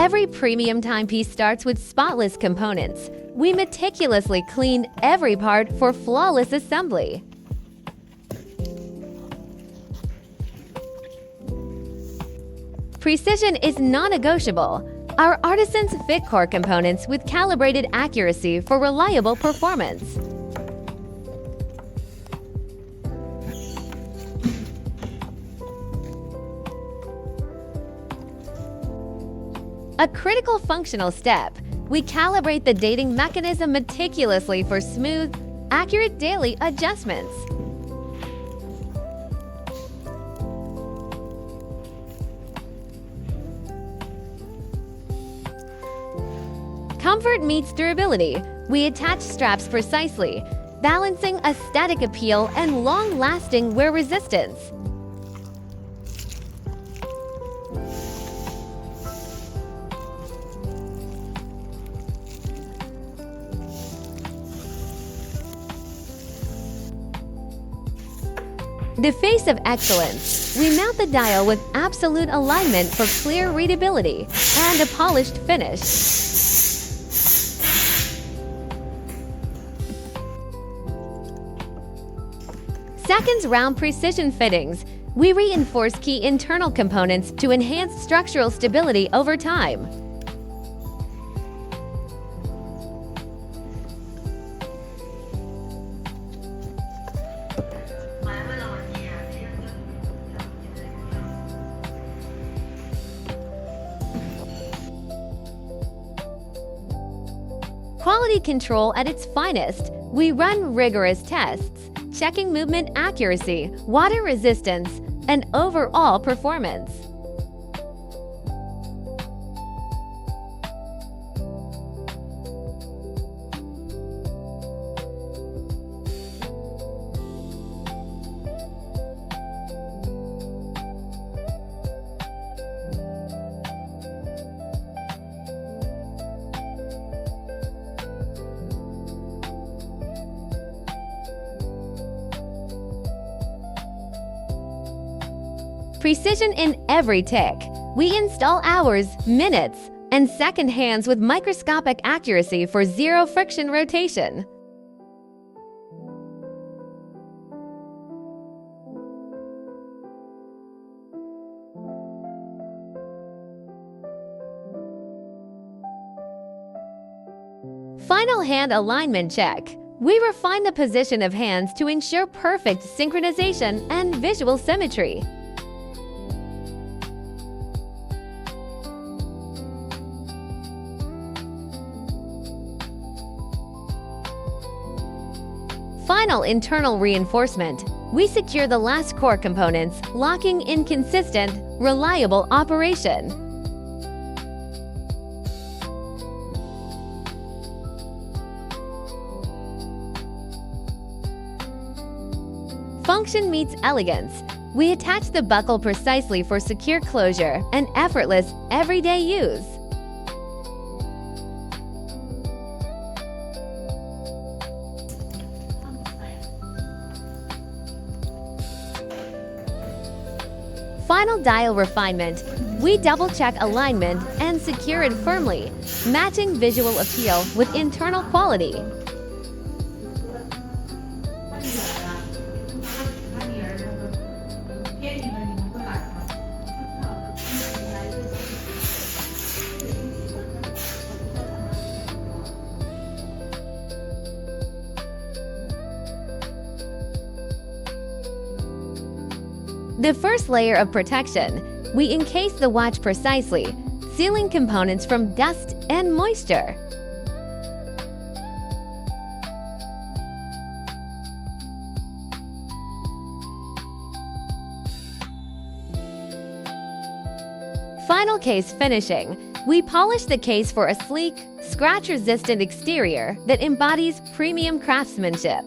Every premium timepiece starts with spotless components. We meticulously clean every part for flawless assembly. Precision is non-negotiable. Our artisans fit core components with calibrated accuracy for reliable performance. A critical functional step, we calibrate the dating mechanism meticulously for smooth, accurate daily adjustments. Comfort meets durability. We attach straps precisely, balancing aesthetic appeal and long-lasting wear resistance. The face of excellence. We mount the dial with absolute alignment for clear readability and a polished finish. Seconds round precision fittings. We reinforce key internal components to enhance structural stability over time. Quality control at its finest. We run rigorous tests, checking movement accuracy, water resistance, and overall performance. Precision in every tick. We install hours, minutes, and second hands with microscopic accuracy for zero friction rotation. Final hand alignment check. We refine the position of hands to ensure perfect synchronization and visual symmetry. Final internal reinforcement. We secure the last core components, locking in consistent, reliable operation. Function meets elegance. We attach the buckle precisely for secure closure and effortless, everyday use. Final dial refinement. We double-check alignment and secure it firmly, matching visual appeal with internal quality. The first layer of protection, we encase the watch precisely, sealing components from dust and moisture. Final case finishing. We polish the case for a sleek, scratch-resistant exterior that embodies premium craftsmanship.